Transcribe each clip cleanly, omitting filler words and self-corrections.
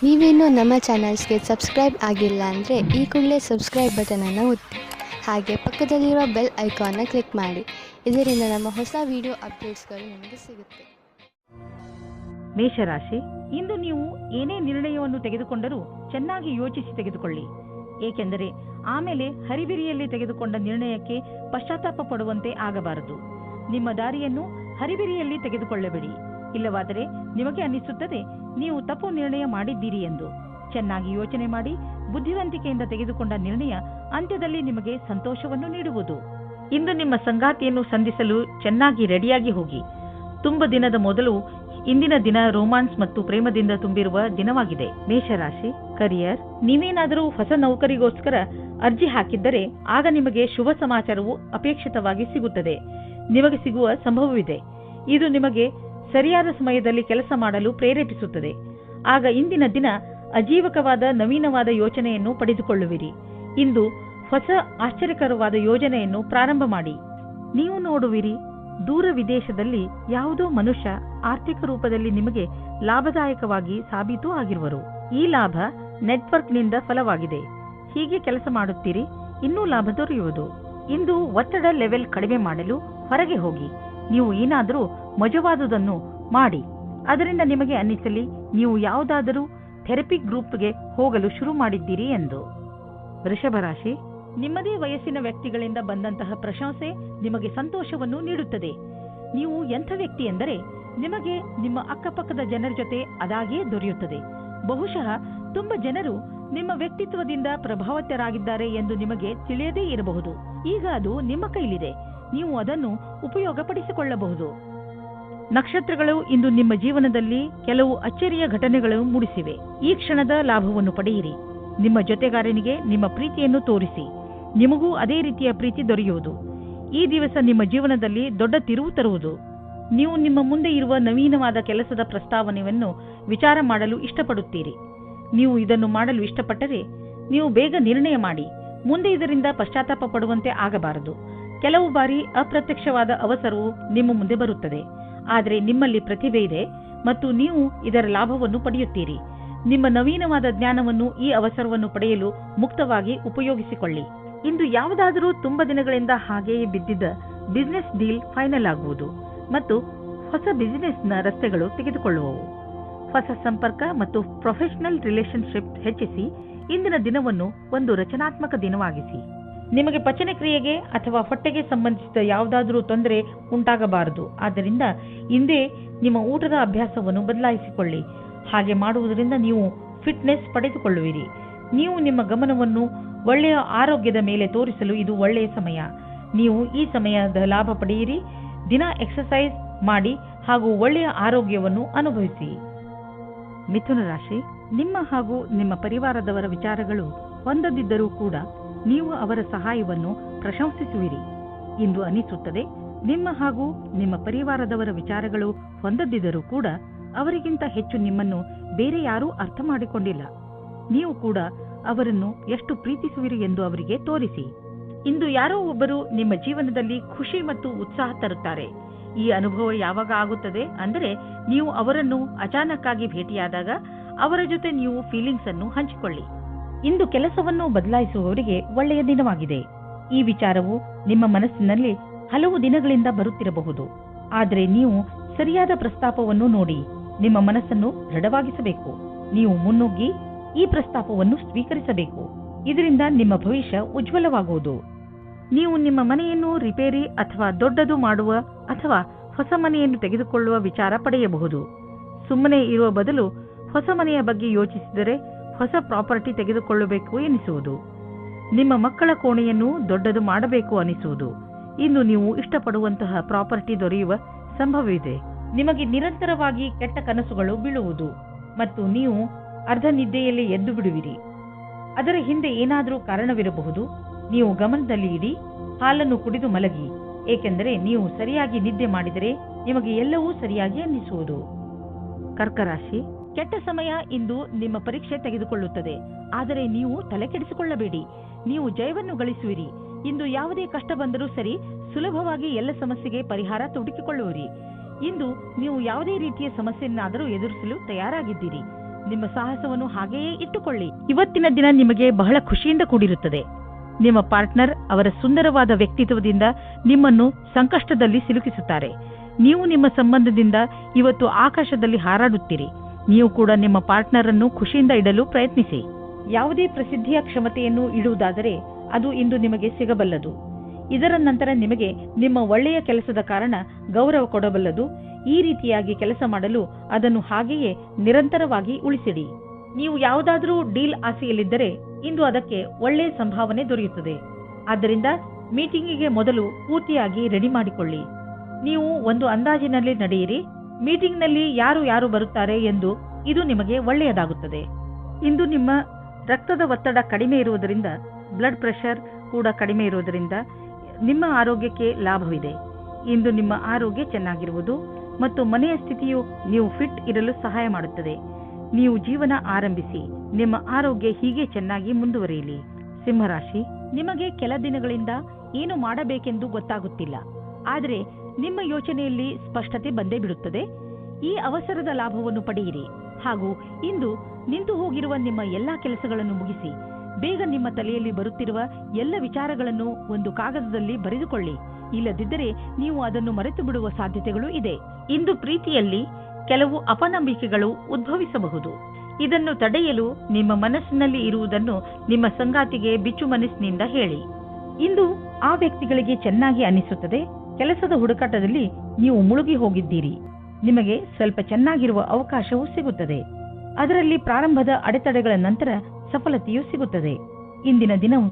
ನೀವೇನೂ ನಮ್ಮ ಚಾನಲ್ಸ್ಗೆ ಸಬ್ಸ್ಕ್ರೈಬ್ ಆಗಿಲ್ಲ ಅಂದರೆ ಈ ಕೂಡಲೇ ಸಬ್ಸ್ಕ್ರೈಬ್ ಬಟನನ್ನು ಒತ್ತಿ ಹಾಗೆ ಪಕ್ಕದಲ್ಲಿರೋ ಬೆಲ್ ಐಕಾನ್ನ ಕ್ಲಿಕ್ ಮಾಡಿ. ಇದರಿಂದ ನಮ್ಮ ಹೊಸ ವಿಡಿಯೋ ಅಪ್ಡೇಟ್ಸ್ಗಳು ನಿಮಗೆ ಸಿಗುತ್ತೆ. ಮೇಷರಾಶಿ, ಇಂದು ನೀವು ಏನೇ ನಿರ್ಣಯವನ್ನು ತೆಗೆದುಕೊಂಡರೂ ಚೆನ್ನಾಗಿ ಯೋಚಿಸಿ ತೆಗೆದುಕೊಳ್ಳಿ. ಏಕೆಂದರೆ ಆಮೇಲೆ ಹರಿಬಿರಿಯಲ್ಲಿ ತೆಗೆದುಕೊಂಡ ನಿರ್ಣಯಕ್ಕೆ ಪಶ್ಚಾತ್ತಾಪ ಪಡುವಂತೆ ಆಗಬಾರದು. ನಿಮ್ಮ ದಾರಿಯನ್ನು ಹರಿಬಿರಿಯಲ್ಲಿ ತೆಗೆದುಕೊಳ್ಳಬೇಡಿ. ಇಲ್ಲವಾದರೆ ನಿಮಗೆ ಅನ್ನಿಸುತ್ತದೆ ನೀವು ತಪ್ಪು ನಿರ್ಣಯ ಮಾಡಿದ್ದೀರಿ ಎಂದು. ಚೆನ್ನಾಗಿ ಯೋಚನೆ ಮಾಡಿ ಬುದ್ಧಿವಂತಿಕೆಯಿಂದ ತೆಗೆದುಕೊಂಡ ನಿರ್ಣಯ ಅಂತ್ಯದಲ್ಲಿ ನಿಮಗೆ ಸಂತೋಷವನ್ನು ನೀಡುವುದು. ಇಂದು ನಿಮ್ಮ ಸಂಗಾತಿಯನ್ನು ಸಂಧಿಸಲು ಚೆನ್ನಾಗಿ ರೆಡಿಯಾಗಿ ಹೋಗಿ. ತುಂಬ ದಿನದ ಮೊದಲು ಇಂದಿನ ದಿನ ರೋಮಾನ್ಸ್ ಮತ್ತು ಪ್ರೇಮದಿಂದ ತುಂಬಿರುವ ದಿನವಾಗಿದೆ. ಮೇಷರಾಶಿ, ಕರಿಯರ್, ನೀವೇನಾದರೂ ಹೊಸ ನೌಕರಿಗೋಸ್ಕರ ಅರ್ಜಿ ಹಾಕಿದ್ದರೆ ಆಗ ನಿಮಗೆ ಶುಭ ಸಮಾಚಾರವು ಅಪೇಕ್ಷಿತವಾಗಿ ಸಿಗುತ್ತದೆ. ನಿಮಗೆ ಸಿಗುವ ಸಂಭವವಿದೆ. ಇದು ನಿಮಗೆ ಸರಿಯಾದ ಸಮಯದಲ್ಲಿ ಕೆಲಸ ಮಾಡಲು ಪ್ರೇರೇಪಿಸುತ್ತದೆ. ಆಗ ಇಂದಿನ ದಿನ ಅಜೀವಕವಾದ ನವೀನವಾದ ಯೋಚನೆಯನ್ನು ಪಡೆದುಕೊಳ್ಳುವಿರಿ. ಇಂದು ಹೊಸ ಆಶ್ಚರ್ಯಕರವಾದ ಯೋಜನೆಯನ್ನು ಪ್ರಾರಂಭ ಮಾಡಿ. ನೀವು ನೋಡುವಿರಿ, ದೂರ ವಿದೇಶದಲ್ಲಿ ಯಾವುದೋ ಮನುಷ್ಯ ಆರ್ಥಿಕ ರೂಪದಲ್ಲಿ ನಿಮಗೆ ಲಾಭದಾಯಕವಾಗಿ ಸಾಬೀತು ಆಗಿರುವರು. ಈ ಲಾಭ ನೆಟ್ವರ್ಕ್ನಿಂದ ಫಲವಾಗಿದೆ. ಹೀಗೆ ಕೆಲಸ ಮಾಡುತ್ತೀರಿ, ಇನ್ನೂ ಲಾಭ ದೊರೆಯುವುದು. ಇಂದು ಒತ್ತಡ ಲೆವೆಲ್ ಕಡಿಮೆ ಮಾಡಲು ಹೊರಗೆ ಹೋಗಿ. ನೀವು ಏನಾದರೂ ಮಜವಾದುದನ್ನು ಮಾಡಿ. ಅದರಿಂದ ನಿಮಗೆ ಅನ್ನಿಸಲಿ ನೀವು ಯಾವುದಾದರೂ ಥೆರಪಿ ಗ್ರೂಪ್ಗೆ ಹೋಗಲು ಶುರು ಮಾಡಿದ್ದೀರಿ ಎಂದು. ವೃಷಭರಾಶಿ, ನಿಮ್ಮದೇ ವಯಸ್ಸಿನ ವ್ಯಕ್ತಿಗಳಿಂದ ಬಂದಂತಹ ಪ್ರಶಂಸೆ ನಿಮಗೆ ಸಂತೋಷವನ್ನು ನೀಡುತ್ತದೆ. ನೀವು ಎಂಥ ವ್ಯಕ್ತಿ ಎಂದರೆ ನಿಮಗೆ ನಿಮ್ಮ ಅಕ್ಕಪಕ್ಕದ ಜನರ ಜೊತೆ ಅದಾಗಿಯೇ ದೊರೆಯುತ್ತದೆ. ಬಹುಶಃ ತುಂಬ ಜನರು ನಿಮ್ಮ ವ್ಯಕ್ತಿತ್ವದಿಂದ ಪ್ರಭಾವಿತರಾಗಿದ್ದಾರೆ ಎಂದು ನಿಮಗೆ ತಿಳಿಯದೇ ಇರಬಹುದು. ಈಗ ಅದು ನಿಮ್ಮ ಕೈಲಿದೆ. ನೀವು ಅದನ್ನು ಉಪಯೋಗಪಡಿಸಿಕೊಳ್ಳಬಹುದು. ನಕ್ಷತ್ರಗಳು ಇಂದು ನಿಮ್ಮ ಜೀವನದಲ್ಲಿ ಕೆಲವು ಅಚ್ಚರಿಯ ಘಟನೆಗಳು ಮೂಡಿಸಿವೆ. ಈ ಕ್ಷಣದ ಲಾಭವನ್ನು ಪಡೆಯಿರಿ. ನಿಮ್ಮ ಜೊತೆಗಾರನಿಗೆ ನಿಮ್ಮ ಪ್ರೀತಿಯನ್ನು ತೋರಿಸಿ. ನಿಮಗೂ ಅದೇ ರೀತಿಯ ಪ್ರೀತಿ ದೊರೆಯುವುದು. ಈ ದಿವಸ ನಿಮ್ಮ ಜೀವನದಲ್ಲಿ ದೊಡ್ಡ ತಿರುವು ತರುವುದು. ನೀವು ನಿಮ್ಮ ಮುಂದೆ ಇರುವ ನವೀನವಾದ ಕೆಲಸದ ಪ್ರಸ್ತಾವನೆಯನ್ನು ವಿಚಾರ ಮಾಡಲು ಇಷ್ಟಪಡುತ್ತೀರಿ. ನೀವು ಇದನ್ನು ಮಾಡಲು ಇಷ್ಟಪಟ್ಟರೆ ನೀವು ಬೇಗ ನಿರ್ಣಯ ಮಾಡಿ. ಮುಂದೆ ಇದರಿಂದ ಪಶ್ಚಾತ್ತಾಪ ಪಡುವಂತೆ ಆಗಬಾರದು. ಕೆಲವು ಬಾರಿ ಅಪ್ರತ್ಯಕ್ಷವಾದ ಅವಸರವು ನಿಮ್ಮ ಮುಂದೆ ಬರುತ್ತದೆ. ಆದರೆ ನಿಮ್ಮಲ್ಲಿ ಪ್ರತಿಭೆ ಇದೆ ಮತ್ತು ನೀವು ಇದರ ಲಾಭವನ್ನು ಪಡೆಯುತ್ತೀರಿ. ನಿಮ್ಮ ನವೀನವಾದ ಜ್ಞಾನವನ್ನು ಈ ಅವಸರವನ್ನು ಪಡೆಯಲು ಮುಕ್ತವಾಗಿ ಉಪಯೋಗಿಸಿಕೊಳ್ಳಿ. ಇಂದು ಯಾವುದಾದರೂ ತುಂಬ ದಿನಗಳಿಂದ ಹಾಗೆಯೇ ಬಿದ್ದಿದ್ದ ಬಿಸಿನೆಸ್ ಡೀಲ್ ಫೈನಲ್ ಆಗುವುದು ಮತ್ತು ಹೊಸ ಬಿಸಿನೆಸ್ನ ರಸ್ತೆಗಳು ತೆಗೆದುಕೊಳ್ಳುವವು. ಹೊಸ ಸಂಪರ್ಕ ಮತ್ತು ಪ್ರೊಫೆಷನಲ್ ರಿಲೇಶನ್ಶಿಪ್ ಹೆಚ್ಚಿಸಿ. ಇಂದಿನ ದಿನವನ್ನು ಒಂದು ರಚನಾತ್ಮಕ ದಿನವಾಗಿಸಿ. ನಿಮಗೆ ಪಚನ ಕ್ರಿಯೆಗೆ ಅಥವಾ ಹೊಟ್ಟೆಗೆ ಸಂಬಂಧಿಸಿದ ಯಾವುದಾದರೂ ತೊಂದರೆ ಉಂಟಾಗಬಾರದು. ಆದ್ದರಿಂದ ಇಂದೇ ನಿಮ್ಮ ಊಟದ ಅಭ್ಯಾಸವನ್ನು ಬದಲಾಯಿಸಿಕೊಳ್ಳಿ. ಹಾಗೆ ಮಾಡುವುದರಿಂದ ನೀವು ಫಿಟ್ನೆಸ್ ಪಡೆದುಕೊಳ್ಳುವಿರಿ. ನೀವು ನಿಮ್ಮ ಗಮನವನ್ನು ಒಳ್ಳೆಯ ಆರೋಗ್ಯದ ಮೇಲೆ ತೋರಿಸಲು ಇದು ಒಳ್ಳೆಯ ಸಮಯ. ನೀವು ಈ ಸಮಯದ ಲಾಭ ಪಡೆಯಿರಿ. ದಿನ ಎಕ್ಸರ್ಸೈಸ್ ಮಾಡಿ ಹಾಗೂ ಒಳ್ಳೆಯ ಆರೋಗ್ಯವನ್ನು ಅನುಭವಿಸಿ. ಮಿಥುನ ರಾಶಿ, ನಿಮ್ಮ ಹಾಗೂ ನಿಮ್ಮ ಪರಿವಾರದವರ ವಿಚಾರಗಳು ಹೊಂದದಿದ್ದರೂ ಕೂಡ ನೀವು ಅವರ ಸಹಾಯವನ್ನು ಪ್ರಶಂಸಿಸುವಿರಿ. ಇಂದು ಅನಿಸುತ್ತದೆ ನಿಮ್ಮ ಹಾಗೂ ನಿಮ್ಮ ಪರಿವಾರದವರ ವಿಚಾರಗಳು ಹೊಂದದಿದ್ದರೂ ಕೂಡ ಅವರಿಗಿಂತ ಹೆಚ್ಚು ನಿಮ್ಮನ್ನು ಬೇರೆ ಯಾರೂ ಅರ್ಥ ಮಾಡಿಕೊಂಡಿಲ್ಲ. ನೀವು ಕೂಡ ಅವರನ್ನು ಎಷ್ಟು ಪ್ರೀತಿಸುವಿರಿ ಎಂದು ಅವರಿಗೆ ತೋರಿಸಿ. ಇಂದು ಯಾರೋ ಒಬ್ಬರು ನಿಮ್ಮ ಜೀವನದಲ್ಲಿ ಖುಷಿ ಮತ್ತು ಉತ್ಸಾಹ ತರುತ್ತಾರೆ. ಈ ಅನುಭವ ಯಾವಾಗ ಆಗುತ್ತದೆ ಅಂದರೆ ನೀವು ಅವರನ್ನು ಅಚಾನಕ್ಕಾಗಿ ಭೇಟಿಯಾದಾಗ ಅವರ ಜೊತೆ ನೀವು ಫೀಲಿಂಗ್ಸ್ ಅನ್ನು ಹಂಚಿಕೊಳ್ಳಿ. ಇಂದು ಕೆಲಸವನ್ನು ಬದಲಾಯಿಸುವವರಿಗೆ ಒಳ್ಳೆಯ ದಿನವಾಗಿದೆ. ಈ ವಿಚಾರವು ನಿಮ್ಮ ಮನಸ್ಸಿನಲ್ಲಿ ಹಲವು ದಿನಗಳಿಂದ ಬರುತ್ತಿರಬಹುದು. ಆದರೆ ನೀವು ಸರಿಯಾದ ಪ್ರಸ್ತಾಪವನ್ನು ನೋಡಿ ನಿಮ್ಮ ಮನಸ್ಸನ್ನು ದೃಢವಾಗಿಸಬೇಕು. ನೀವು ಮುನ್ನುಗ್ಗಿ ಈ ಪ್ರಸ್ತಾಪವನ್ನು ಸ್ವೀಕರಿಸಬೇಕು. ಇದರಿಂದ ನಿಮ್ಮ ಭವಿಷ್ಯ ಉಜ್ವಲವಾಗುವುದು. ನೀವು ನಿಮ್ಮ ಮನೆಯನ್ನು ರಿಪೇರಿ ಅಥವಾ ದೊಡ್ಡದು ಮಾಡುವ ಅಥವಾ ಹೊಸ ಮನೆಯನ್ನು ತೆಗೆದುಕೊಳ್ಳುವ ವಿಚಾರ ಪಡೆಯಬಹುದು. ಸುಮ್ಮನೆ ಇರುವ ಬದಲು ಹೊಸ ಮನೆಯ ಬಗ್ಗೆ ಯೋಚಿಸಿದರೆ ಹೊಸ ಪ್ರಾಪರ್ಟಿ ತೆಗೆದುಕೊಳ್ಳಬೇಕು ಎನಿಸುವುದು. ನಿಮ್ಮ ಮಕ್ಕಳ ಕೋಣೆಯನ್ನು ದೊಡ್ಡದು ಮಾಡಬೇಕು ಅನಿಸುವುದು. ಇಂದು ನೀವು ಇಷ್ಟಪಡುವಂತಹ ಪ್ರಾಪರ್ಟಿ ದೊರೆಯುವ ಸಂಭವವಿದೆ. ನಿಮಗೆ ನಿರಂತರವಾಗಿ ಕೆಟ್ಟ ಕನಸುಗಳು ಬೀಳುವುದು ಮತ್ತು ನೀವು ಅರ್ಧ ನಿದ್ದೆಯಲ್ಲಿ ಎದ್ದು ಬಿಡುವಿರಿ. ಅದರ ಹಿಂದೆ ಏನಾದರೂ ಕಾರಣವಿರಬಹುದು. ನೀವು ಗಮನದಲ್ಲಿ ಇಡಿ. ಹಾಲನ್ನು ಕುಡಿದು ಮಲಗಿ. ಏಕೆಂದರೆ ನೀವು ಸರಿಯಾಗಿ ನಿದ್ದೆ ಮಾಡಿದರೆ ನಿಮಗೆ ಎಲ್ಲವೂ ಸರಿಯಾಗಿ ಅನ್ನಿಸುವುದು. ಕರ್ಕರಾಶಿ, ಕೆಟ್ಟ ಸಮಯ ಇಂದು ನಿಮ್ಮ ಪರೀಕ್ಷೆ ತೆಗೆದುಕೊಳ್ಳುತ್ತದೆ. ಆದರೆ ನೀವು ತಲೆ ಕೆಡಿಸಿಕೊಳ್ಳಬೇಡಿ. ನೀವು ಜಯವನ್ನು ಗಳಿಸುವಿರಿ. ಇಂದು ಯಾವುದೇ ಕಷ್ಟ ಬಂದರೂ ಸರಿ ಸುಲಭವಾಗಿ ಎಲ್ಲ ಸಮಸ್ಯೆಗೆ ಪರಿಹಾರ ಹುಡುಕಿಕೊಳ್ಳುವಿರಿ. ಇಂದು ನೀವು ಯಾವುದೇ ರೀತಿಯ ಸಮಸ್ಯೆಯನ್ನಾದರೂ ಎದುರಿಸಲು ತಯಾರಾಗಿದ್ದೀರಿ. ನಿಮ್ಮ ಸಾಹಸವನ್ನು ಹಾಗೆಯೇ ಇಟ್ಟುಕೊಳ್ಳಿ. ಇವತ್ತಿನ ದಿನ ನಿಮಗೆ ಬಹಳ ಖುಷಿಯಿಂದ ಕೂಡಿರುತ್ತದೆ. ನಿಮ್ಮ ಪಾರ್ಟ್ನರ್ ಅವರ ಸುಂದರವಾದ ವ್ಯಕ್ತಿತ್ವದಿಂದ ನಿಮ್ಮನ್ನು ಸಂಕಷ್ಟದಲ್ಲಿ ಸಿಲುಕಿಸುತ್ತಾರೆ. ನೀವು ನಿಮ್ಮ ಸಂಬಂಧದಿಂದ ಇವತ್ತು ಆಕಾಶದಲ್ಲಿ ಹಾರಾಡುತ್ತೀರಿ. ನೀವು ಕೂಡ ನಿಮ್ಮ ಪಾರ್ಟ್ನರ್ ಅನ್ನು ಖುಷಿಯಿಂದ ಇಡಲು ಪ್ರಯತ್ನಿಸಿ. ಯಾವುದೇ ಪ್ರಸಿದ್ಧಿಯ ಕ್ಷಮತೆಯನ್ನು ಇಡುವುದಾದರೆ ಅದು ಇಂದು ನಿಮಗೆ ಸಿಗಬಲ್ಲದು. ಇದರ ನಂತರ ನಿಮಗೆ ನಿಮ್ಮ ಒಳ್ಳೆಯ ಕೆಲಸದ ಕಾರಣ ಗೌರವ ಕೊಡಬಲ್ಲದು. ಈ ರೀತಿಯಾಗಿ ಕೆಲಸ ಮಾಡಲು ಅದನ್ನು ಹಾಗೆಯೇ ನಿರಂತರವಾಗಿ ಉಳಿಸಿಡಿ. ನೀವು ಯಾವುದಾದರೂ ಡೀಲ್ ಆಸೆಯಲ್ಲಿದ್ದರೆ ಇಂದು ಅದಕ್ಕೆ ಒಳ್ಳೆಯ ಸಂಭಾವನೆ ದೊರೆಯುತ್ತದೆ. ಆದ್ದರಿಂದ ಮೀಟಿಂಗಿಗೆ ಮೊದಲು ಪೂರ್ತಿಯಾಗಿ ರೆಡಿ ಮಾಡಿಕೊಳ್ಳಿ. ನೀವು ಒಂದು ಅಂದಾಜಿನಲ್ಲಿ ನಡೆಯಿರಿ. ಮೀಟಿಂಗ್ನಲ್ಲಿ ಯಾರು ಬರುತ್ತಾರೆ ಎಂದು ಇದು ನಿಮಗೆ ಒಳ್ಳೆಯದಾಗುತ್ತದೆ. ಇಂದು ನಿಮ್ಮ ರಕ್ತದ ಒತ್ತಡ ಕಡಿಮೆ ಇರುವುದರಿಂದ, ಬ್ಲಡ್ ಪ್ರೆಷರ್ ಕೂಡ ಕಡಿಮೆ ಇರುವುದರಿಂದ ನಿಮ್ಮ ಆರೋಗ್ಯಕ್ಕೆ ಲಾಭವಿದೆ. ಇಂದು ನಿಮ್ಮ ಆರೋಗ್ಯ ಚೆನ್ನಾಗಿರುವುದು ಮತ್ತು ಮನೆಯ ಸ್ಥಿತಿಯು ನೀವು ಫಿಟ್ ಇರಲು ಸಹಾಯ ಮಾಡುತ್ತದೆ. ನೀವು ಜೀವನ ಆರಂಭಿಸಿ. ನಿಮ್ಮ ಆರೋಗ್ಯ ಹೀಗೆ ಚೆನ್ನಾಗಿ ಮುಂದುವರಿಯಲಿ. ಸಿಂಹರಾಶಿ, ನಿಮಗೆ ಕೆಲ ದಿನಗಳಿಂದ ಏನು ಮಾಡಬೇಕೆಂದು ಗೊತ್ತಾಗುತ್ತಿಲ್ಲ. ಆದರೆ ನಿಮ್ಮ ಯೋಚನೆಯಲ್ಲಿ ಸ್ಪಷ್ಟತೆ ಬಂದೇ ಬಿಡುತ್ತದೆ. ಈ ಅವಸರದ ಲಾಭವನ್ನು ಪಡೆಯಿರಿ ಹಾಗೂ ಇಂದು ನಿಂತು ಹೋಗಿರುವ ನಿಮ್ಮ ಎಲ್ಲಾ ಕೆಲಸಗಳನ್ನು ಮುಗಿಸಿ. ಬೇಗ ನಿಮ್ಮ ತಲೆಯಲ್ಲಿ ಬರುತ್ತಿರುವ ಎಲ್ಲ ವಿಚಾರಗಳನ್ನು ಒಂದು ಕಾಗದದಲ್ಲಿ ಬರೆದುಕೊಳ್ಳಿ. ಇಲ್ಲದಿದ್ದರೆ ನೀವು ಅದನ್ನು ಮರೆತು ಬಿಡುವ ಸಾಧ್ಯತೆಗಳು ಇದೆ. ಇಂದು ಪ್ರೀತಿಯಲ್ಲಿ ಕೆಲವು ಅಪನಂಬಿಕೆಗಳು ಉದ್ಭವಿಸಬಹುದು. ಇದನ್ನು ತಡೆಯಲು ನಿಮ್ಮ ಮನಸ್ಸಿನಲ್ಲಿ ಇರುವುದನ್ನು ನಿಮ್ಮ ಸಂಗಾತಿಗೆ ಬಿಚ್ಚು ಮನಸ್ಸಿನಿಂದ ಹೇಳಿ. ಇಂದು ಆ ವ್ಯಕ್ತಿಗಳಿಗೆ ಚೆನ್ನಾಗಿ ಅನಿಸುತ್ತದೆ. ಕೆಲಸದ ಹುಡುಕಾಟದಲ್ಲಿ ನೀವು ಮುಳುಗಿ ಹೋಗಿದ್ದೀರಿ. ನಿಮಗೆ ಸ್ವಲ್ಪ ಚೆನ್ನಾಗಿರುವ ಅವಕಾಶವೂ ಸಿಗುತ್ತದೆ. ಅದರಲ್ಲಿ ಪ್ರಾರಂಭದ ಅಡೆತಡೆಗಳ ನಂತರ ಸಫಲತೆಯೂ ಸಿಗುತ್ತದೆ. ಇಂದಿನ ದಿನವು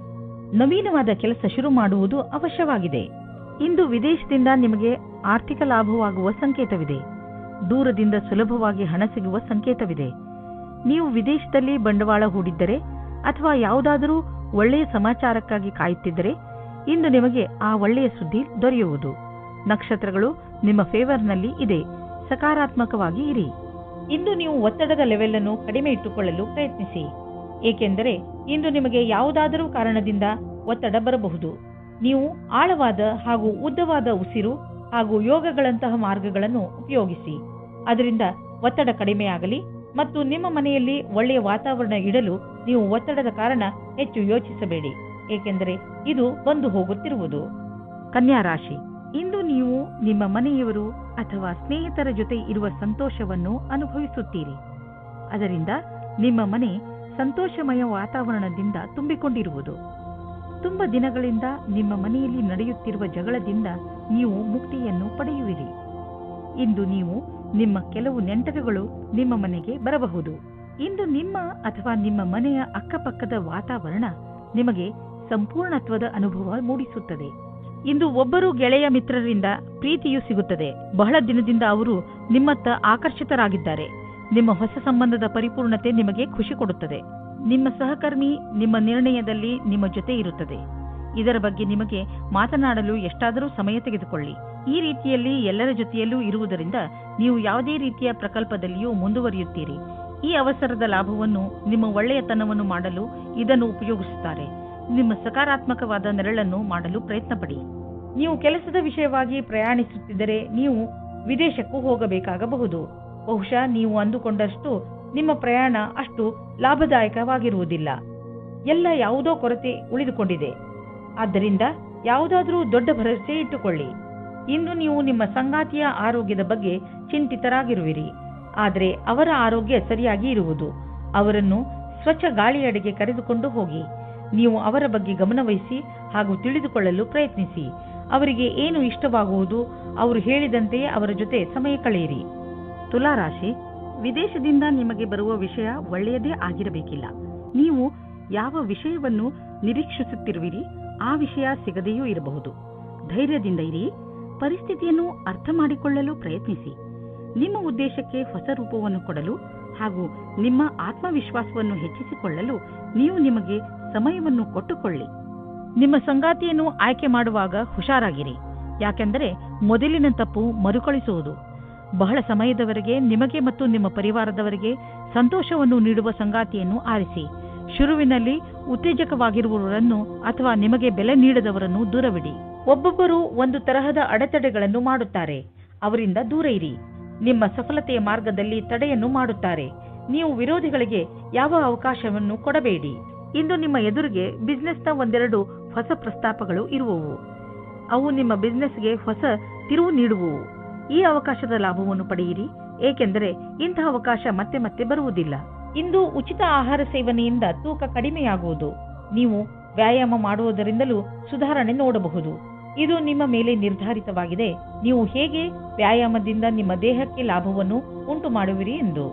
ನವೀನವಾದ ಕೆಲಸ ಶುರು ಮಾಡುವುದು ಅವಶ್ಯವಾಗಿದೆ. ಇಂದು ವಿದೇಶದಿಂದ ನಿಮಗೆ ಆರ್ಥಿಕ ಲಾಭವಾಗುವ ಸಂಕೇತವಿದೆ. ದೂರದಿಂದ ಸುಲಭವಾಗಿ ಹಣ ಸಿಗುವ ಸಂಕೇತವಿದೆ. ನೀವು ವಿದೇಶದಲ್ಲಿ ಬಂಡವಾಳ ಹೂಡಿದ್ದರೆ ಅಥವಾ ಯಾವುದಾದರೂ ಒಳ್ಳೆಯ ಸಮಾಚಾರಕ್ಕಾಗಿ ಕಾಯುತ್ತಿದ್ದರೆ ಇಂದು ನಿಮಗೆ ಆ ಒಳ್ಳೆಯ ಸುದ್ದಿ ದೊರೆಯುವುದು. ನಕ್ಷತ್ರಗಳು ನಿಮ್ಮ ಫೇವರ್ನಲ್ಲಿ ಇದೆ. ಸಕಾರಾತ್ಮಕವಾಗಿ ಇರಿ. ಇಂದು ನೀವು ಒತ್ತಡದ ಲೆವೆಲ್ ಅನ್ನು ಕಡಿಮೆ ಇಟ್ಟುಕೊಳ್ಳಲು ಪ್ರಯತ್ನಿಸಿ. ಏಕೆಂದರೆ ಇಂದು ನಿಮಗೆ ಯಾವುದಾದರೂ ಕಾರಣದಿಂದ ಒತ್ತಡ ಬರಬಹುದು. ನೀವು ಆಳವಾದ ಹಾಗೂ ಉದ್ದವಾದ ಉಸಿರು ಹಾಗೂ ಯೋಗಗಳಂತಹ ಮಾರ್ಗಗಳನ್ನು ಉಪಯೋಗಿಸಿ. ಅದರಿಂದ ಒತ್ತಡ ಕಡಿಮೆಯಾಗಲಿ ಮತ್ತು ನಿಮ್ಮ ಮನೆಯಲ್ಲಿ ಒಳ್ಳೆಯ ವಾತಾವರಣ ಇಡಲು ನೀವು ಒತ್ತಡದ ಕಾರಣ ಹೆಚ್ಚು ಯೋಚಿಸಬೇಡಿ. ಏಕೆಂದರೆ ಇದು ಬಂದು ಹೋಗುತ್ತಿರುವುದು. ಕನ್ಯಾ ರಾಶಿ, ಇಂದು ನೀವು ನಿಮ್ಮ ಮನೆಯವರು ಅಥವಾ ಸ್ನೇಹಿತರ ಜೊತೆ ಇರುವ ಸಂತೋಷವನ್ನು ಅನುಭವಿಸುತ್ತೀರಿ. ಅದರಿಂದ ನಿಮ್ಮ ಮನೆ ಸಂತೋಷಮಯ ವಾತಾವರಣದಿಂದ ತುಂಬಿಕೊಂಡಿರುವುದು. ತುಂಬ ದಿನಗಳಿಂದ ನಿಮ್ಮ ಮನೆಯಲ್ಲಿ ನಡೆಯುತ್ತಿರುವ ಜಗಳದಿಂದ ನೀವು ಮುಕ್ತಿಯನ್ನು ಪಡೆಯುವಿರಿ. ಇಂದು ನೀವು ನಿಮ್ಮ ಕೆಲವು ನೆಂಟರುಗಳು ನಿಮ್ಮ ಮನೆಗೆ ಬರಬಹುದು. ಇಂದು ನಿಮ್ಮ ಅಥವಾ ನಿಮ್ಮ ಮನೆಯ ಅಕ್ಕಪಕ್ಕದ ವಾತಾವರಣ ನಿಮಗೆ ಸಂಪೂರ್ಣತ್ವದ ಅನುಭವ ಮೂಡಿಸುತ್ತದೆ. ಇಂದು ಒಬ್ಬರು ಗೆಳೆಯ ಮಿತ್ರರಿಂದ ಪ್ರೀತಿಯೂ ಸಿಗುತ್ತದೆ. ಬಹಳ ದಿನದಿಂದ ಅವರು ನಿಮ್ಮತ್ತ ಆಕರ್ಷಿತರಾಗಿದ್ದಾರೆ. ನಿಮ್ಮ ಹೊಸ ಸಂಬಂಧದ ಪರಿಪೂರ್ಣತೆ ನಿಮಗೆ ಖುಷಿ ಕೊಡುತ್ತದೆ. ನಿಮ್ಮ ಸಹಕರ್ಮಿ ನಿಮ್ಮ ನಿರ್ಣಯದಲ್ಲಿ ನಿಮ್ಮ ಜೊತೆ ಇರುತ್ತದೆ. ಇದರ ಬಗ್ಗೆ ನಿಮಗೆ ಮಾತನಾಡಲು ಎಷ್ಟಾದರೂ ಸಮಯ ತೆಗೆದುಕೊಳ್ಳಿ. ಈ ರೀತಿಯಲ್ಲಿ ಎಲ್ಲರ ಜೊತೆಯಲ್ಲೂ ಇರುವುದರಿಂದ ನೀವು ಯಾವುದೇ ರೀತಿಯ ಪ್ರಕಲ್ಪದಲ್ಲಿಯೂ ಮುಂದುವರಿಯುತ್ತೀರಿ. ಈ ಅವಸರದ ಲಾಭವನ್ನು ನಿಮ್ಮ ಒಳ್ಳೆಯತನವನ್ನು ಮಾಡಲು ಇದನ್ನು ಉಪಯೋಗಿಸುತ್ತಾರೆ. ನಿಮ್ಮ ಸಕಾರಾತ್ಮಕವಾದ ನೆರಳನ್ನು ಮಾಡಲು ಪ್ರಯತ್ನಪಡಿ. ನೀವು ಕೆಲಸದ ವಿಷಯವಾಗಿ ಪ್ರಯಾಣಿಸುತ್ತಿದ್ದರೆ ನೀವು ವಿದೇಶಕ್ಕೂ ಹೋಗಬೇಕಾಗಬಹುದು. ಬಹುಶಃ ನೀವು ಅಂದುಕೊಂಡಷ್ಟು ನಿಮ್ಮ ಪ್ರಯಾಣ ಅಷ್ಟು ಲಾಭದಾಯಕವಾಗಿರುವುದಿಲ್ಲ. ಎಲ್ಲ ಯಾವುದೋ ಕೊರತೆ ಉಳಿದುಕೊಂಡಿದೆ. ಆದ್ದರಿಂದ ಯಾವುದಾದರೂ ದೊಡ್ಡ ಭರವಸೆ ಇಟ್ಟುಕೊಳ್ಳಿ. ಇಂದು ನೀವು ನಿಮ್ಮ ಸಂಗಾತಿಯ ಆರೋಗ್ಯದ ಬಗ್ಗೆ ಚಿಂತಿತರಾಗಿರುವಿರಿ. ಆದರೆ ಅವರ ಆರೋಗ್ಯ ಸರಿಯಾಗಿ ಇರುವುದು. ಅವರನ್ನು ಸ್ವಚ್ಛ ಗಾಳಿಯಡೆಗೆ ಕರೆದುಕೊಂಡು ಹೋಗಿ. ನೀವು ಅವರ ಬಗ್ಗೆ ಗಮನವಹಿಸಿ ಹಾಗೂ ತಿಳಿದುಕೊಳ್ಳಲು ಪ್ರಯತ್ನಿಸಿ. ಅವರಿಗೆ ಏನು ಇಷ್ಟವಾಗುವುದು ಅವರು ಹೇಳಿದಂತೆಯೇ ಅವರ ಜೊತೆ ಸಮಯ ಕಳೆಯಿರಿ. ತುಲಾರಾಶಿ, ವಿದೇಶದಿಂದ ನಿಮಗೆ ಬರುವ ವಿಷಯ ಒಳ್ಳೆಯದೇ ಆಗಿರಬೇಕಿಲ್ಲ. ನೀವು ಯಾವ ವಿಷಯವನ್ನು ನಿರೀಕ್ಷಿಸುತ್ತಿರುವಿರಿ ಆ ವಿಷಯ ಸಿಗದೆಯೂ ಇರಬಹುದು. ಧೈರ್ಯದಿಂದ ಇರಿ. ಪರಿಸ್ಥಿತಿಯನ್ನು ಅರ್ಥ ಮಾಡಿಕೊಳ್ಳಲು ಪ್ರಯತ್ನಿಸಿ. ನಿಮ್ಮ ಉದ್ದೇಶಕ್ಕೆ ಹೊಸ ರೂಪವನ್ನು ಕೊಡಲು ಹಾಗೂ ನಿಮ್ಮ ಆತ್ಮವಿಶ್ವಾಸವನ್ನು ಹೆಚ್ಚಿಸಿಕೊಳ್ಳಲು ನೀವು ನಿಮಗೆ ಸಮಯವನ್ನು ಕೊಟ್ಟುಕೊಳ್ಳಿ. ನಿಮ್ಮ ಸಂಗಾತಿಯನ್ನು ಆಯ್ಕೆ ಮಾಡುವಾಗ ಹುಷಾರಾಗಿರಿ. ಯಾಕೆಂದರೆ ಮೊದಲಿನ ತಪ್ಪು ಮರುಕಳಿಸುವುದು. ಬಹಳ ಸಮಯದವರೆಗೆ ನಿಮಗೆ ಮತ್ತು ನಿಮ್ಮ ಪರಿವಾರದವರಿಗೆ ಸಂತೋಷವನ್ನು ನೀಡುವ ಸಂಗಾತಿಯನ್ನು ಆರಿಸಿ. ಶುರುವಿನಲ್ಲಿ ಉತ್ತೇಜಕವಾಗಿರುವವರನ್ನು ಅಥವಾ ನಿಮಗೆ ಬೆಲೆ ನೀಡದವರನ್ನು ದೂರವಿಡಿ. ಒಬ್ಬೊಬ್ಬರು ಒಂದು ತರಹದ ಅಡೆತಡೆಗಳನ್ನು ಮಾಡುತ್ತಾರೆ. ಅವರಿಂದ ದೂರ ಇರಿ. ನಿಮ್ಮ ಸಫಲತೆಯ ಮಾರ್ಗದಲ್ಲಿ ತಡೆಯನ್ನು ಮಾಡುತ್ತಾರೆ. ನೀವು ವಿರೋಧಿಗಳಿಗೆ ಯಾವ ಅವಕಾಶವನ್ನು ಕೊಡಬೇಡಿ. ಇಂದು ನಿಮ್ಮ ಎದುರಿಗೆ ಬಿಸ್ನೆಸ್ನ ಒಂದೆರಡು ಹೊಸ ಪ್ರಸ್ತಾಪಗಳು ಇರುವವು. ಅವು ನಿಮ್ಮ ಬಿಸ್ನೆಸ್ಗೆ ಹೊಸ ತಿರುವು ನೀಡುವವು. ಈ ಅವಕಾಶದ ಲಾಭವನ್ನು ಪಡೆಯಿರಿ, ಏಕೆಂದರೆ ಇಂತಹ ಅವಕಾಶ ಮತ್ತೆ ಮತ್ತೆ ಬರುವುದಿಲ್ಲ. ಇಂದು ಉಚಿತ ಆಹಾರ ಸೇವನೆಯಿಂದ ತೂಕ ಕಡಿಮೆಯಾಗುವುದು. ನೀವು ವ್ಯಾಯಾಮ ಮಾಡುವುದರಿಂದಲೂ ಸುಧಾರಣೆ ನೋಡಬಹುದು. ಇದು ನಿಮ್ಮ ಮೇಲೆ ನಿರ್ಧಾರಿತವಾಗಿದೆ, ನೀವು ಹೇಗೆ ವ್ಯಾಯಾಮದಿಂದ ನಿಮ್ಮ ದೇಹಕ್ಕೆ ಲಾಭವನ್ನು ಉಂಟು ಮಾಡುವಿರಿ ಎಂದು.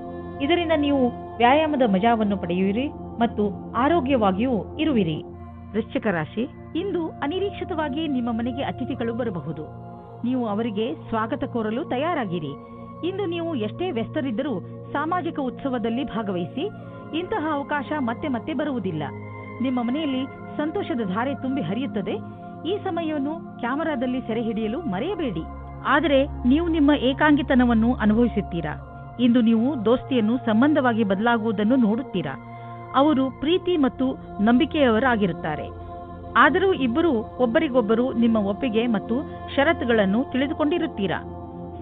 ಇದರಿಂದ ನೀವು ವ್ಯಾಯಾಮದ ಮಜಾವನ್ನು ಪಡೆಯುವಿರಿ ಮತ್ತು ಆರೋಗ್ಯವಾಗಿಯೂ ಇರುವಿರಿ. ವೃಶ್ಚಿಕ ರಾಶಿ, ಇಂದು ಅನಿರೀಕ್ಷಿತವಾಗಿ ನಿಮ್ಮ ಮನೆಗೆ ಅತಿಥಿಗಳು ಬರಬಹುದು. ನೀವು ಅವರಿಗೆ ಸ್ವಾಗತ ಕೋರಲು ತಯಾರಾಗಿರಿ. ಇಂದು ನೀವು ಎಷ್ಟೇ ವ್ಯಸ್ತರಿದ್ದರೂ ಸಾಮಾಜಿಕ ಉತ್ಸವದಲ್ಲಿ ಭಾಗವಹಿಸಿ. ಇಂತಹ ಅವಕಾಶ ಮತ್ತೆ ಮತ್ತೆ ಬರುವುದಿಲ್ಲ. ನಿಮ್ಮ ಮನೆಯಲ್ಲಿ ಸಂತೋಷದ ಧಾರೆ ತುಂಬಿ ಹರಿಯುತ್ತದೆ. ಈ ಸಮಯವನ್ನು ಕ್ಯಾಮೆರಾದಲ್ಲಿ ಸೆರೆ ಹಿಡಿಯಲು ಮರೆಯಬೇಡಿ. ಆದರೆ ನೀವು ನಿಮ್ಮ ಏಕಾಂಗಿತನವನ್ನು ಅನುಭವಿಸುತ್ತೀರಾ. ಇಂದು ನೀವು ದೋಸ್ತಿಯನ್ನು ಸಂಬಂಧವಾಗಿ ಬದಲಾಗುವುದನ್ನು ನೋಡುತ್ತೀರಾ. ಅವರು ಪ್ರೀತಿ ಮತ್ತು ನಂಬಿಕೆಯವರಾಗಿರುತ್ತಾರೆ. ಆದರೂ ಇಬ್ಬರು ಒಬ್ಬರಿಗೊಬ್ಬರು ನಿಮ್ಮ ಒಪ್ಪಿಗೆ ಮತ್ತು ಷರತ್ತುಗಳನ್ನು ತಿಳಿದುಕೊಂಡಿರುತ್ತೀರಾ.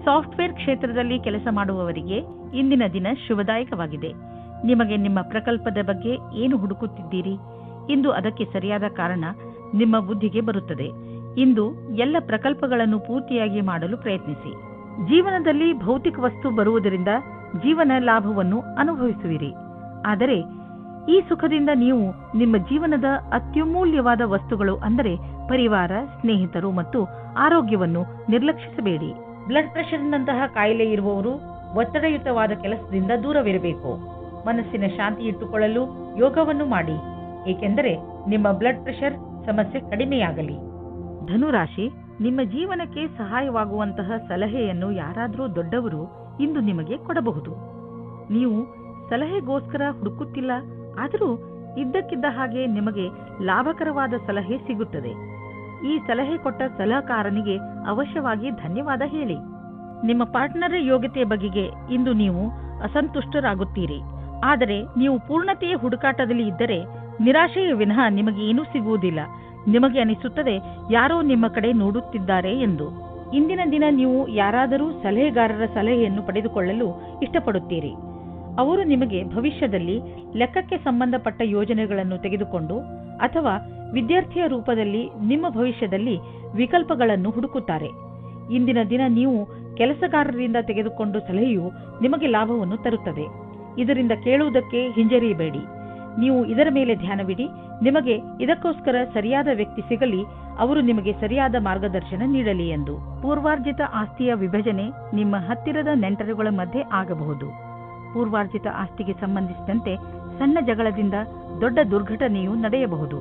ಸಾಫ್ಟ್ವೇರ್ ಕ್ಷೇತ್ರದಲ್ಲಿ ಕೆಲಸ ಮಾಡುವವರಿಗೆ ಇಂದಿನ ದಿನ ಶುಭದಾಯಕವಾಗಿದೆ. ನಿಮಗೆ ನಿಮ್ಮ ಪ್ರಕಲ್ಪದ ಬಗ್ಗೆ ಏನು ಹುಡುಕುತ್ತಿದ್ದೀರಿ? ಇಂದು ಅದಕ್ಕೆ ಸರಿಯಾದ ಕಾರಣ ನಿಮ್ಮ ಬುದ್ಧಿಗೆ ಬರುತ್ತದೆ. ಇಂದು ಎಲ್ಲ ಪ್ರಕಲ್ಪಗಳನ್ನು ಪೂರ್ತಿಯಾಗಿ ಮಾಡಲು ಪ್ರಯತ್ನಿಸಿ. ಜೀವನದಲ್ಲಿ ಭೌತಿಕ ವಸ್ತು ಬರುವುದರಿಂದ ಜೀವನ ಲಾಭವನ್ನು ಅನುಭವಿಸುವಿರಿ. ಆದರೆ ಈ ಸುಖದಿಂದ ನೀವು ನಿಮ್ಮ ಜೀವನದ ಅತ್ಯಮೂಲ್ಯವಾದ ವಸ್ತುಗಳು ಅಂದರೆ ಪರಿವಾರ, ಸ್ನೇಹಿತರು ಮತ್ತು ಆರೋಗ್ಯವನ್ನು ನಿರ್ಲಕ್ಷಿಸಬೇಡಿ. ಬ್ಲಡ್ ಪ್ರೆಷರ್ನಂತಹ ಕಾಯಿಲೆ ಇರುವವರು ಒತ್ತಡಯುತವಾದ ಕೆಲಸದಿಂದ ದೂರವಿರಬೇಕು. ಮನಸ್ಸಿನ ಶಾಂತಿ ಇಟ್ಟುಕೊಳ್ಳಲು ಯೋಗವನ್ನು ಮಾಡಿ, ಏಕೆಂದರೆ ನಿಮ್ಮ ಬ್ಲಡ್ ಪ್ರೆಷರ್ ಸಮಸ್ಯೆ ಕಡಿಮೆಯಾಗಲಿ. ಧನುರಾಶಿ, ನಿಮ್ಮ ಜೀವನಕ್ಕೆ ಸಹಾಯವಾಗುವಂತಹ ಸಲಹೆಯನ್ನು ಯಾರಾದರೂ ದೊಡ್ಡವರು ಇಂದು ನಿಮಗೆ ಕೊಡಬಹುದು. ನೀವು ಸಲಹೆಗೋಸ್ಕರ ಹುಡುಕುತ್ತಿಲ್ಲ, ಆದರೂ ಇದ್ದಕ್ಕಿದ್ದ ಹಾಗೆ ನಿಮಗೆ ಲಾಭಕರವಾದ ಸಲಹೆ ಸಿಗುತ್ತದೆ. ಈ ಸಲಹೆ ಕೊಟ್ಟ ಸಲಹೆಗಾರನಿಗೆ ಅವಶ್ಯವಾಗಿ ಧನ್ಯವಾದ ಹೇಳಿ. ನಿಮ್ಮ ಪಾರ್ಟ್ನರ್ ಯೋಗ್ಯತೆಯ ಬಗೆಗೆ ಇಂದು ನೀವು ಅಸಂತುಷ್ಟರಾಗುತ್ತೀರಿ. ಆದರೆ ನೀವು ಪೂರ್ಣತೆಯ ಹುಡುಕಾಟದಲ್ಲಿ ಇದ್ದರೆ ನಿರಾಶೆಯ ವಿನಃ ನಿಮಗೆ ಏನೂ ಸಿಗುವುದಿಲ್ಲ. ನಿಮಗೆ ಅನಿಸುತ್ತದೆ ಯಾರೋ ನಿಮ್ಮ ಕಡೆ ನೋಡುತ್ತಿದ್ದಾರೆ ಎಂದು. ಇಂದಿನ ದಿನ ನೀವು ಯಾರಾದರೂ ಸಲಹೆಗಾರರ ಸಲಹೆಯನ್ನು ಪಡೆದುಕೊಳ್ಳಲು ಇಷ್ಟಪಡುತ್ತೀರಿ. ಅವರು ನಿಮಗೆ ಭವಿಷ್ಯದಲ್ಲಿ ಲೆಕ್ಕಕ್ಕೆ ಸಂಬಂಧಪಟ್ಟ ಯೋಜನೆಗಳನ್ನು ತೆಗೆದುಕೊಂಡು ಅಥವಾ ವಿದ್ಯಾರ್ಥಿಯ ರೂಪದಲ್ಲಿ ನಿಮ್ಮ ಭವಿಷ್ಯದಲ್ಲಿ ವಿಕಲ್ಪಗಳನ್ನು ಹುಡುಕುತ್ತಾರೆ. ಇಂದಿನ ದಿನ ನೀವು ಕೆಲಸಗಾರರಿಂದ ತೆಗೆದುಕೊಂಡು ಸಲಹೆಯು ನಿಮಗೆ ಲಾಭವನ್ನು ತರುತ್ತದೆ. ಇದರಿಂದ ಕೇಳುವುದಕ್ಕೆ ಹಿಂಜರಿಯಬೇಡಿ. ನೀವು ಇದರ ಮೇಲೆ ಧ್ಯಾನವಿಡಿ. ನಿಮಗೆ ಇದಕ್ಕೋಸ್ಕರ ಸರಿಯಾದ ವ್ಯಕ್ತಿ ಸಿಗಲಿ, ಅವರು ನಿಮಗೆ ಸರಿಯಾದ ಮಾರ್ಗದರ್ಶನ ನೀಡಲಿ ಎಂದು. ಪೂರ್ವಾರ್ಜಿತ ಆಸ್ತಿಯ ವಿಭಜನೆ ನಿಮ್ಮ ಹತ್ತಿರದ ನೆಂಟರುಗಳ ಮಧ್ಯೆ ಆಗಬಹುದು. ಪೂರ್ವಾರ್ಜಿತ ಆಸ್ತಿಗೆ ಸಂಬಂಧಿಸಿದಂತೆ ಸಣ್ಣ ಜಗಳದಿಂದ ದೊಡ್ಡ ದುರ್ಘಟನೆಯು ನಡೆಯಬಹುದು.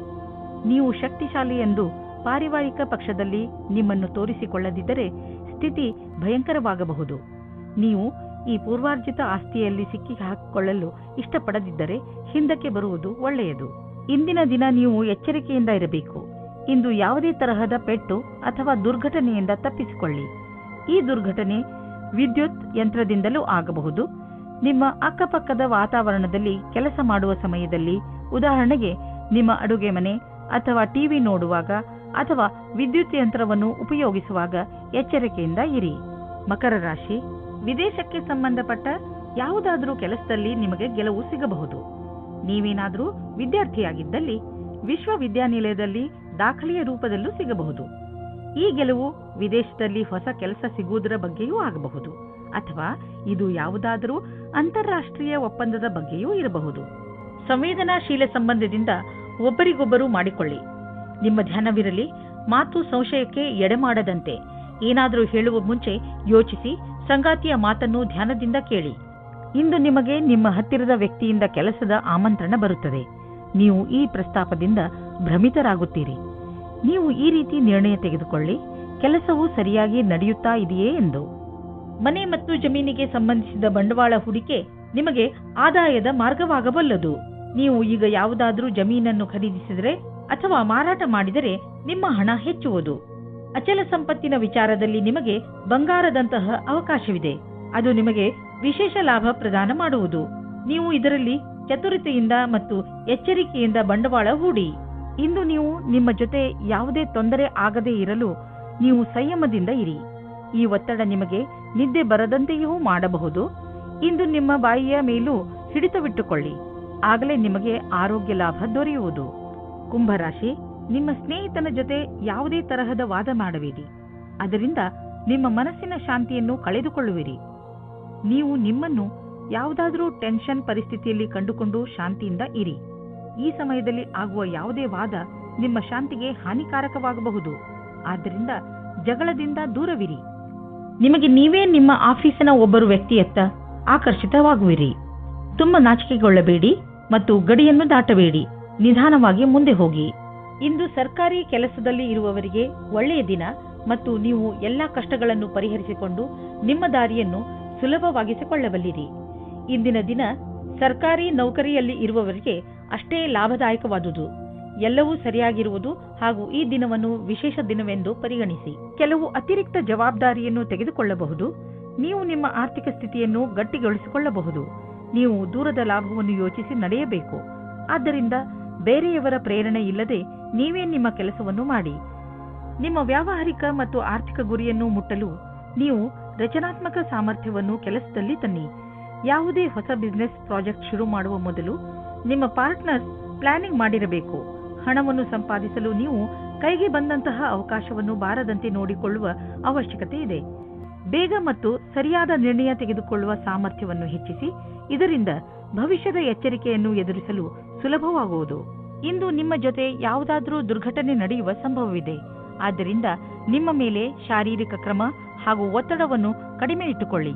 ನೀವು ಶಕ್ತಿಶಾಲಿ ಎಂದು ಪಾರಿವಾರಿಕ ಪಕ್ಷದಲ್ಲಿ ನಿಮ್ಮನ್ನು ತೋರಿಸಿಕೊಳ್ಳದಿದ್ದರೆ ಸ್ಥಿತಿ ಭಯಂಕರವಾಗಬಹುದು. ನೀವು ಈ ಪೂರ್ವಾರ್ಜಿತ ಆಸ್ತಿಯಲ್ಲಿ ಸಿಕ್ಕಿ ಹಾಕಿಕೊಳ್ಳಲು ಇಷ್ಟಪಡದಿದ್ದರೆ ಹಿಂದಕ್ಕೆ ಬರುವುದು ಒಳ್ಳೆಯದು. ಇಂದಿನ ದಿನ ನೀವು ಎಚ್ಚರಿಕೆಯಿಂದ ಇರಬೇಕು. ಇಂದು ಯಾವುದೇ ತರಹದ ಪೆಟ್ಟು ಅಥವಾ ದುರ್ಘಟನೆಯಿಂದ ತಪ್ಪಿಸಿಕೊಳ್ಳಿ. ಈ ದುರ್ಘಟನೆ ವಿದ್ಯುತ್ ಯಂತ್ರದಿಂದಲೂ ಆಗಬಹುದು. ನಿಮ್ಮ ಅಕ್ಕಪಕ್ಕದ ವಾತಾವರಣದಲ್ಲಿ ಕೆಲಸ ಮಾಡುವ ಸಮಯದಲ್ಲಿ, ಉದಾಹರಣೆಗೆ ನಿಮ್ಮ ಅಡುಗೆ ಮನೆ ಅಥವಾ ಟಿವಿ ನೋಡುವಾಗ ಅಥವಾ ವಿದ್ಯುತ್ ಯಂತ್ರವನ್ನು ಉಪಯೋಗಿಸುವಾಗ ಎಚ್ಚರಿಕೆಯಿಂದ ಇರಿ. ಮಕರ ರಾಶಿ, ವಿದೇಶಕ್ಕೆ ಸಂಬಂಧಪಟ್ಟ ಯಾವುದಾದರೂ ಕೆಲಸದಲ್ಲಿ ನಿಮಗೆ ಗೆಲುವು ಸಿಗಬಹುದು. ನೀವೇನಾದರೂ ವಿದ್ಯಾರ್ಥಿಯಾಗಿದ್ದಲ್ಲಿ ವಿಶ್ವವಿದ್ಯಾನಿಲಯದಲ್ಲಿ ದಾಖಲೆಯ ರೂಪದಲ್ಲೂ ಸಿಗಬಹುದು. ಈ ಗೆಲುವು ವಿದೇಶದಲ್ಲಿ ಹೊಸ ಕೆಲಸ ಸಿಗುವುದರ ಬಗ್ಗೆಯೂ ಆಗಬಹುದು, ಅಥವಾ ಇದು ಯಾವುದಾದರೂ ಅಂತಾರಾಷ್ಟ್ರೀಯ ಒಪ್ಪಂದದ ಬಗ್ಗೆಯೂ ಇರಬಹುದು. ಸಂವೇದನಾಶೀಲ ಸಂಬಂಧದಿಂದ ಒಬ್ಬರಿಗೊಬ್ಬರು ಮಾಡಿಕೊಳ್ಳಿ. ನಿಮ್ಮ ಧ್ಯಾನವಿರಲಿ, ಮಾತು ಸಂಶಯಕ್ಕೆ ಎಡೆಮಾಡದಂತೆ. ಏನಾದರೂ ಹೇಳುವ ಮುಂಚೆ ಯೋಚಿಸಿ, ಸಂಗಾತಿಯ ಮಾತನ್ನು ಧ್ಯಾನದಿಂದ ಕೇಳಿ. ಇಂದು ನಿಮಗೆ ನಿಮ್ಮ ಹತ್ತಿರದ ವ್ಯಕ್ತಿಯಿಂದ ಕೆಲಸದ ಆಮಂತ್ರಣ ಬರುತ್ತದೆ. ನೀವು ಈ ಪ್ರಸ್ತಾಪದಿಂದ ಭ್ರಮಿತರಾಗುತ್ತೀರಿ. ನೀವು ಈ ರೀತಿ ನಿರ್ಣಯ ತೆಗೆದುಕೊಳ್ಳಿ, ಕೆಲಸವು ಸರಿಯಾಗಿ ನಡೆಯುತ್ತಾ ಇದೆಯೇ ಎಂದು. ಮನೆ ಮತ್ತು ಜಮೀನಿಗೆ ಸಂಬಂಧಿಸಿದ ಬಂಡವಾಳ ಹೂಡಿಕೆ ನಿಮಗೆ ಆದಾಯದ ಮಾರ್ಗವಾಗಬಲ್ಲದು. ನೀವು ಈಗ ಯಾವುದಾದರೂ ಜಮೀನನ್ನು ಖರೀದಿಸಿದರೆ ಅಥವಾ ಮಾರಾಟ ಮಾಡಿದರೆ ನಿಮ್ಮ ಹಣ ಹೆಚ್ಚುವುದು. ಅಚಲ ಸಂಪತ್ತಿನ ವಿಚಾರದಲ್ಲಿ ನಿಮಗೆ ಬಂಗಾರದಂತಹ ಅವಕಾಶವಿದೆ. ಅದು ನಿಮಗೆ ವಿಶೇಷ ಲಾಭ ಪ್ರದಾನ ಮಾಡುವುದು. ನೀವು ಇದರಲ್ಲಿ ಚತುರತೆಯಿಂದ ಮತ್ತು ಎಚ್ಚರಿಕೆಯಿಂದ ಬಂಡವಾಳ ಹೂಡಿ. ಇಂದು ನೀವು ನಿಮ್ಮ ಜೊತೆ ಯಾವುದೇ ತೊಂದರೆ ಆಗದೇ ಇರಲು ನೀವು ಸಂಯಮದಿಂದ ಇರಿ. ಈ ಒತ್ತಡ ನಿಮಗೆ ನಿದ್ದೆ ಬರದಂತೆಯೂ ಮಾಡಬಹುದು. ಇಂದು ನಿಮ್ಮ ಬಾಯಿಯ ಮೇಲೂ ಹಿಡಿತವಿಟ್ಟುಕೊಳ್ಳಿ. ಆಗಲೇ ನಿಮಗೆ ಆರೋಗ್ಯ ಲಾಭ ದೊರೆಯುವುದು. ಕುಂಭರಾಶಿ, ನಿಮ್ಮ ಸ್ನೇಹಿತನ ಜೊತೆ ಯಾವುದೇ ತರಹದ ವಾದ ಮಾಡಬೇಡಿ. ಅದರಿಂದ ನಿಮ್ಮ ಮನಸ್ಸಿನ ಶಾಂತಿಯನ್ನು ಕಳೆದುಕೊಳ್ಳುವಿರಿ. ನೀವು ನಿಮ್ಮನ್ನು ಯಾವುದಾದರೂ ಟೆನ್ಷನ್ ಪರಿಸ್ಥಿತಿಯಲ್ಲಿ ಕಂಡುಕೊಂಡು ಶಾಂತಿಯಿಂದ ಇರಿ. ಈ ಸಮಯದಲ್ಲಿ ಆಗುವ ಯಾವುದೇ ವಾದ ನಿಮ್ಮ ಶಾಂತಿಗೆ ಹಾನಿಕಾರಕವಾಗಬಹುದು. ಆದ್ದರಿಂದ ಜಗಳದಿಂದ ದೂರವಿರಿ. ನಿಮಗೆ ನೀವೇ ನಿಮ್ಮ ಆಫೀಸಿನ ಒಬ್ಬರು ವ್ಯಕ್ತಿಯತ್ತ ಆಕರ್ಷಿತವಾಗುವಿರಿ. ತುಂಬ ನಾಚಿಕೆಗೊಳ್ಳಬೇಡಿ ಮತ್ತು ಗಡಿಯನ್ನು ದಾಟಬೇಡಿ. ನಿಧಾನವಾಗಿ ಮುಂದೆ ಹೋಗಿ. ಇಂದು ಸರ್ಕಾರಿ ಕೆಲಸದಲ್ಲಿ ಇರುವವರಿಗೆ ಒಳ್ಳೆಯ ದಿನ ಮತ್ತು ನೀವು ಎಲ್ಲ ಕಷ್ಟಗಳನ್ನು ಪರಿಹರಿಸಿಕೊಂಡು ನಿಮ್ಮ ದಾರಿಯನ್ನು ಸುಲಭವಾಗಿಸಿಕೊಳ್ಳಬಲ್ಲಿರಿ. ಇಂದಿನ ದಿನ ಸರ್ಕಾರಿ ನೌಕರಿಯಲ್ಲಿ ಇರುವವರಿಗೆ ಅಷ್ಟೇ ಲಾಭದಾಯಕವಾದುದು. ಎಲ್ಲವೂ ಸರಿಯಾಗಿರುವುದು ಹಾಗೂ ಈ ದಿನವನ್ನು ವಿಶೇಷ ದಿನವೆಂದು ಪರಿಗಣಿಸಿ. ಕೆಲವು ಅತಿರಿಕ್ತ ಜವಾಬ್ದಾರಿಯನ್ನು ತೆಗೆದುಕೊಳ್ಳಬಹುದು. ನೀವು ನಿಮ್ಮ ಆರ್ಥಿಕ ಸ್ಥಿತಿಯನ್ನು ಗಟ್ಟಿಗೊಳಿಸಿಕೊಳ್ಳಬಹುದು. ನೀವು ದೂರದ ಲಾಭವನ್ನು ಯೋಚಿಸಿ ನಡೆಯಬೇಕು. ಆದ್ದರಿಂದ ಬೇರೆಯವರ ಪ್ರೇರಣೆ ಇಲ್ಲದೆ ನೀವೇ ನಿಮ್ಮ ಕೆಲಸವನ್ನು ಮಾಡಿ. ನಿಮ್ಮ ವ್ಯಾವಹಾರಿಕ ಮತ್ತು ಆರ್ಥಿಕ ಗುರಿಯನ್ನು ಮುಟ್ಟಲು ನೀವು ರಚನಾತ್ಮಕ ಸಾಮರ್ಥ್ಯವನ್ನು ಕೆಲಸದಲ್ಲಿ ತನ್ನಿ. ಯಾವುದೇ ಹೊಸ ಬಿಸಿನೆಸ್ ಪ್ರಾಜೆಕ್ಟ್ ಶುರು ಮಾಡುವ ಮೊದಲು ನಿಮ್ಮ ಪಾರ್ಟ್ನರ್ ಪ್ಲಾನಿಂಗ್ ಮಾಡಿರಬೇಕು. ಹಣವನ್ನು ಸಂಪಾದಿಸಲು ನೀವು ಕೈಗೆ ಬಂದಂತಹ ಅವಕಾಶವನ್ನು ಬಾರದಂತೆ ನೋಡಿಕೊಳ್ಳುವ ಅವಶ್ಯಕತೆ ಇದೆ. ಬೇಗ ಮತ್ತು ಸರಿಯಾದ ನಿರ್ಣಯ ತೆಗೆದುಕೊಳ್ಳುವ ಸಾಮರ್ಥ್ಯವನ್ನು ಹೆಚ್ಚಿಸಿ. ಇದರಿಂದ ಭವಿಷ್ಯದ ಎಚ್ಚರಿಕೆಯನ್ನು ಎದುರಿಸಲು ಸುಲಭವಾಗುವುದು. ಇಂದು ನಿಮ್ಮ ಜೊತೆ ಯಾವುದಾದರೂ ದುರ್ಘಟನೆ ನಡೆಯುವ ಸಂಭವವಿದೆ. ಆದ್ದರಿಂದ ನಿಮ್ಮ ಮೇಲೆ ಶಾರೀರಿಕ ಕ್ರಮ ಹಾಗೂ ಒತ್ತಡವನ್ನು ಕಡಿಮೆ ಇಟ್ಟುಕೊಳ್ಳಿ.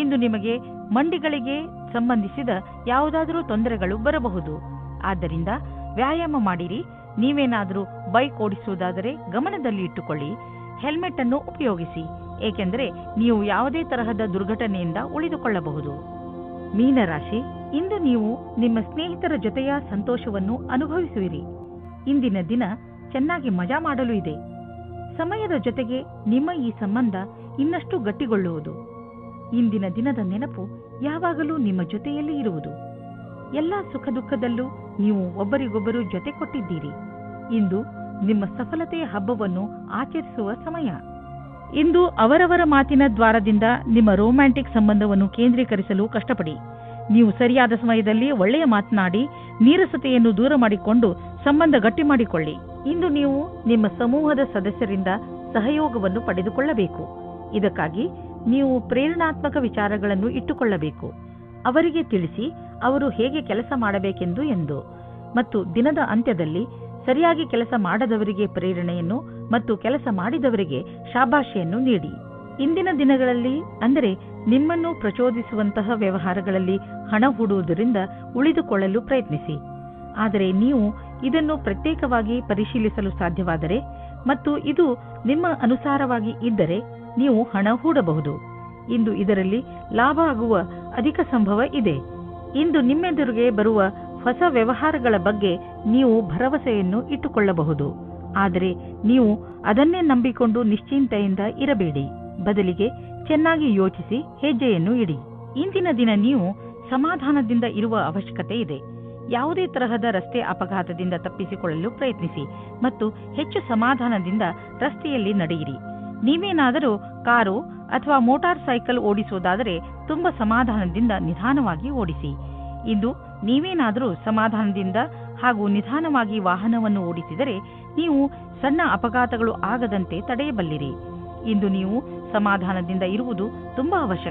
ಇಂದು ನಿಮಗೆ ಮಂಡಿಗಳಿಗೆ ಸಂಬಂಧಿಸಿದ ಯಾವುದಾದರೂ ತೊಂದರೆಗಳು ಬರಬಹುದು. ಆದ್ದರಿಂದ ವ್ಯಾಯಾಮ ಮಾಡಿರಿ. ನೀವೇನಾದರೂ ಬೈಕ್ ಓಡಿಸುವುದಾದರೆ ಗಮನದಲ್ಲಿ ಇಟ್ಟುಕೊಳ್ಳಿ. ಹೆಲ್ಮೆಟ್ ಅನ್ನು ಉಪಯೋಗಿಸಿ, ಏಕೆಂದರೆ ನೀವು ಯಾವುದೇ ತರಹದ ದುರ್ಘಟನೆಯಿಂದ ಉಳಿದುಕೊಳ್ಳಬಹುದು. ಮೀನರಾಶಿ, ಇಂದು ನೀವು ನಿಮ್ಮ ಸ್ನೇಹಿತರ ಜೊತೆಯ ಸಂತೋಷವನ್ನು ಅನುಭವಿಸುವಿರಿ. ಇಂದಿನ ದಿನ ಚೆನ್ನಾಗಿ ಮಜಾ ಮಾಡಲು ಇದೆ. ಸಮಯದ ಜೊತೆಗೆ ನಿಮ್ಮ ಈ ಸಂಬಂಧ ಇನ್ನಷ್ಟು ಗಟ್ಟಿಗೊಳ್ಳುವುದು. ಇಂದಿನ ದಿನದ ನೆನಪು ಯಾವಾಗಲೂ ನಿಮ್ಮ ಜೊತೆಯಲ್ಲಿ ಇರುವುದು. ಎಲ್ಲ ಸುಖ ದುಃಖದಲ್ಲೂ ನೀವು ಒಬ್ಬರಿಗೊಬ್ಬರು ಜೊತೆ ಕೊಟ್ಟಿದ್ದೀರಿ. ಇಂದು ನಿಮ್ಮ ಸಫಲತೆಯ ಹಬ್ಬವನ್ನು ಆಚರಿಸುವ ಸಮಯ. ಇಂದು ಅವರವರ ಮಾತಿನ ದ್ವಾರದಿಂದ ನಿಮ್ಮ ರೊಮ್ಯಾಂಟಿಕ್ ಸಂಬಂಧವನ್ನು ಕೇಂದ್ರೀಕರಿಸಲು ಕಷ್ಟಪಡಿ. ನೀವು ಸರಿಯಾದ ಸಮಯದಲ್ಲಿ ಒಳ್ಳೆಯ ಮಾತನಾಡಿ ನೀರಸತೆಯನ್ನು ದೂರ ಮಾಡಿಕೊಂಡು ಸಂಬಂಧ ಗಟ್ಟಿ ಮಾಡಿಕೊಳ್ಳಿ. ಇಂದು ನೀವು ನಿಮ್ಮ ಸಮೂಹದ ಸದಸ್ಯರಿಂದ ಸಹಯೋಗವನ್ನು ಪಡೆದುಕೊಳ್ಳಬೇಕು. ಇದಕ್ಕಾಗಿ ನೀವು ಪ್ರೇರಣಾತ್ಮಕ ವಿಚಾರಗಳನ್ನು ಇಟ್ಟುಕೊಳ್ಳಬೇಕು. ಅವರಿಗೆ ತಿಳಿಸಿ ಅವರು ಹೇಗೆ ಕೆಲಸ ಮಾಡಬೇಕೆಂದು ಮತ್ತು ದಿನದ ಅಂತ್ಯದಲ್ಲಿ ಸರಿಯಾಗಿ ಕೆಲಸ ಮಾಡದವರಿಗೆ ಪ್ರೇರಣೆಯನ್ನು ಮತ್ತು ಕೆಲಸ ಮಾಡಿದವರಿಗೆ ಶಾಬಾಷೆಯನ್ನು ನೀಡಿ. ಇಂದಿನ ದಿನಗಳಲ್ಲಿ ಅಂದರೆ ನಿಮ್ಮನ್ನು ಪ್ರಚೋದಿಸುವಂತಹ ವ್ಯವಹಾರಗಳಲ್ಲಿ ಹಣ ಹೂಡುವುದರಿಂದ ಉಳಿದುಕೊಳ್ಳಲು ಪ್ರಯತ್ನಿಸಿ. ಆದರೆ ನೀವು ಇದನ್ನು ಪ್ರತ್ಯೇಕವಾಗಿ ಪರಿಶೀಲಿಸಲು ಸಾಧ್ಯವಾದರೆ ಮತ್ತು ಇದು ನಿಮ್ಮ ಅನುಸಾರವಾಗಿ ಇದ್ದರೆ ನೀವು ಹಣ ಹೂಡಬಹುದು. ಇಂದು ಇದರಲ್ಲಿ ಲಾಭ ಆಗುವ ಅಧಿಕ ಸಂಭವ ಇದೆ. ಇಂದು ನಿಮ್ಮೆದುರಿಗೆ ಬರುವ ಹೊಸ ವ್ಯವಹಾರಗಳ ಬಗ್ಗೆ ನೀವು ಭರವಸೆಯನ್ನು ಇಟ್ಟುಕೊಳ್ಳಬಹುದು. ಆದರೆ ನೀವು ಅದನ್ನೇ ನಂಬಿಕೊಂಡು ನಿಶ್ಚಿಂತೆಯಿಂದ ಇರಬೇಡಿ. ಬದಲಿಗೆ ಚೆನ್ನಾಗಿ ಯೋಚಿಸಿ ಹೆಜ್ಜೆಯನ್ನು ಇಡಿ. ಇಂದಿನ ದಿನ ನೀವು ಸಮಾಧಾನದಿಂದ ಇರುವ ಅವಶ್ಯಕತೆ ಇದೆ. ಯಾವುದೇ ತರಹದ ರಸ್ತೆ ಅಪಘಾತದಿಂದ ತಪ್ಪಿಸಿಕೊಳ್ಳಲು ಪ್ರಯತ್ನಿಸಿ ಮತ್ತು ಹೆಚ್ಚು ಸಮಾಧಾನದಿಂದ ರಸ್ತೆಯಲ್ಲಿ ನಡೆಯಿರಿ. ನೀವೇನಾದರೂ ಕಾರು ಅಥವಾ ಮೋಟಾರ್ ಸೈಕಲ್ ಓಡಿಸುವುದಾದರೆ ತುಂಬ ಸಮಾಧಾನದಿಂದ ನಿಧಾನವಾಗಿ ಓಡಿಸಿ. ಇಂದು ನೀವೇನಾದರೂ ಸಮಾಧಾನದಿಂದ ಹಾಗೂ ನಿಧಾನವಾಗಿ ವಾಹನವನ್ನು ಓಡಿಸಿದರೆ ನೀವು ಸಣ್ಣ ಅಪಘಾತಗಳು ಆಗದಂತೆ ತಡೆಯಬಲ್ಲಿರಿ. ಇಂದು ನೀವು ಸಮಾಧಾನದಿಂದ ಇರುವುದು ತುಂಬಾ ಅವಶ್ಯಕ.